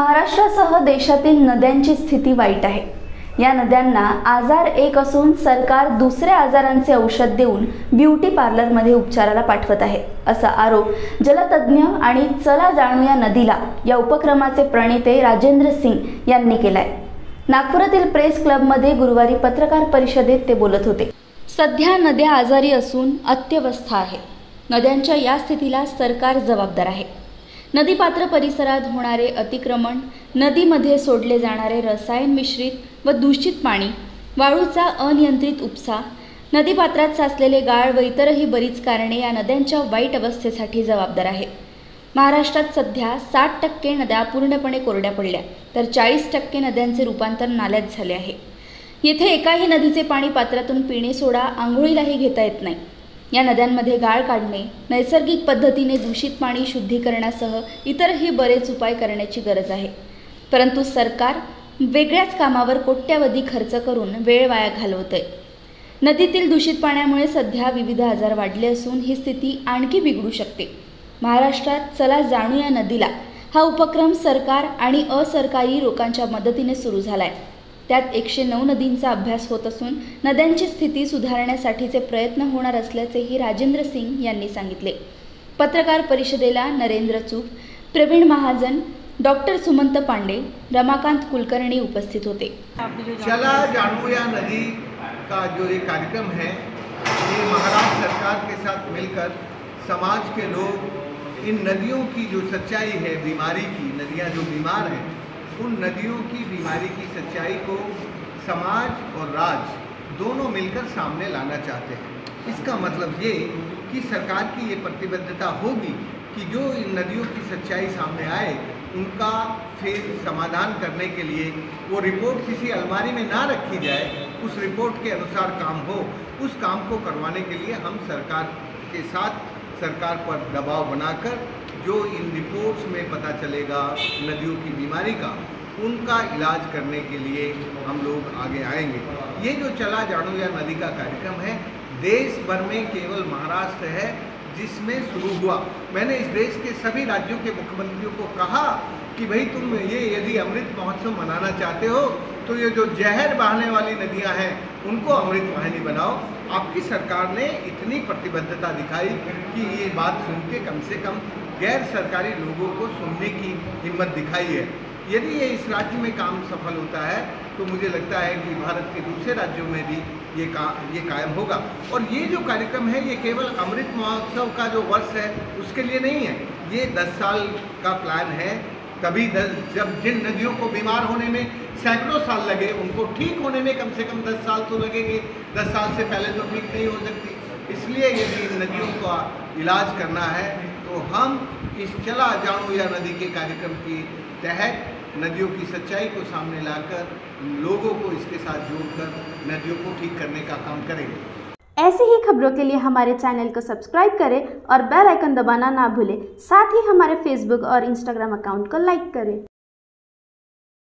महाराष्ट्रासह देशातील नद्यांची स्थिती वाईट आहे। या नद्यांना आजार एक असून सरकार दुसऱ्या आजारांचे औषध देऊन ब्युटी पार्लरमध्ये उपचाराला पाठवत आहे, असा आरोप जलतज्ञ आणि चला जाणूया नदीला या उपक्रमाचे प्रणेते राजेंद्र सिंग यांनी केलाय। नागपुरातील प्रेस क्लबमध्ये गुरुवारी पत्रकार परिषदेत ते बोलत होते। सध्या नद्या आजारी असून अत्यवस्था आहे। नद्यांच्या या स्थितीला सरकार जबाबदार आहे। नदीपात्र परिसरात होणारे अतिक्रमण, नदीमध्ये सोडले जाणारे रसायन मिश्रित व दूषित पाणी, वाळूचा अनियंत्रित उपसा, नदीपात्रात साचलेले गाळ व इतरही बरीच कारणे या नद्यांच्या वाईट अवस्थेसाठी जबाबदार आहेत। महाराष्ट्रात सध्या 60% नद्या पूर्णपणे कोरड्या पडल्या, तर 40% नद्यांचे रूपांतर नाल्यात झाले आहे। येथे एकाही नदीचे पाणी पात्रातून पिणे सोडा आंघोळीलाही घेता येत नाही। या नद्यांमध्ये गाळ काढणे, नैसर्गिक पद्धतीने दूषित पाणी शुद्धीकरणासह इतरही बरेच उपाय करण्याची गरज आहे, परंतु सरकार वेगळ्याच कामावर कोट्यावधी खर्च करून वेळ वाया घालवतंय। नदीतील दूषित पाण्यामुळे सध्या विविध आजार वाढले असून ही स्थिती आणखी बिघडू शकते। महाराष्ट्रात चला जाणूया नदीला हा उपक्रम सरकार आणि असरकारी लोकांच्या मदतीने सुरू झालाय। त्यात 109 नदींचा अभ्यास होत असून नद्यांची स्थिती सुधारण्यासाठीचे प्रयत्न होणार असल्याचेही राजेंद्र सिंग यांनी सांगितले। पत्रकार परिषदेला नरेंद्र चूक, प्रवीण महाजन, डॉक्टर सुमंत पांडे, रमाकांत कुलकर्णी उपस्थित होते। चला जाणूया नदी का जो ये कार्यक्रम है, ये महाराष्ट्र सरकार के साथ मिलकर समाज के लोग इन नदियों की जो सच्चाई है, बीमारी की, नदियाँ जो बीमार हैं, उन नदियों की बीमारी की सच्चाई को समाज और राज्य दोनों मिलकर सामने लाना चाहते हैं। इसका मतलब ये कि सरकार की ये प्रतिबद्धता होगी कि जो इन नदियों की सच्चाई सामने आए उनका फिर समाधान करने के लिए वो रिपोर्ट किसी अलमारी में ना रखी जाए, उस रिपोर्ट के अनुसार काम हो। उस काम को करवाने के लिए हम सरकार के साथ सरकार पर दबाव बनाकर जो इन रिपोर्ट्स में पता चलेगा नदियों की बीमारी का, उनका इलाज करने के लिए हम लोग आगे आएंगे। ये जो चला जाणूया नदी का कार्यक्रम है, देश भर में केवल महाराष्ट्र है जिसमें शुरू हुआ। मैंने इस देश के सभी राज्यों के मुख्यमंत्रियों को कहा कि भाई तुम ये यदि अमृत महोत्सव मनाना चाहते हो तो ये जो जहर बहाने वाली नदियां हैं उनको अमृत वाहिनी बनाओ। आपकी सरकार ने इतनी प्रतिबद्धता दिखाई कि ये बात सुन के कम से कम गैर सरकारी लोगों को सुनने की हिम्मत दिखाई है। यदि ये इस राज्य में काम सफल होता है तो मुझे लगता है कि भारत के दूसरे राज्यों में भी ये कायम होगा। और ये जो कार्यक्रम है ये केवल अमृत महोत्सव का जो वर्ष है उसके लिए नहीं है, ये 10 साल का प्लान है। तभी जब जिन नदियों को बीमार होने में सैकड़ों साल लगे, उनको ठीक होने में कम से कम 10 साल तो लगेंगे। 10 साल से पहले तो ठीक नहीं हो सकती। इसलिए यदि इन नदियों का इलाज करना है तो हम इस चला जाणूया नदी के कार्यक्रम के तहत नदियों की सच्चाई को सामने लाकर लोगों को इसके साथ जोड़कर नदियों को ठीक करने का काम करेंगे। ऐसी ही खबरों के लिए हमारे चैनल को सब्सक्राइब करें और बेल आइकन दबाना ना भूलें। साथ ही हमारे फेसबुक और इंस्टाग्राम अकाउंट को लाइक करें।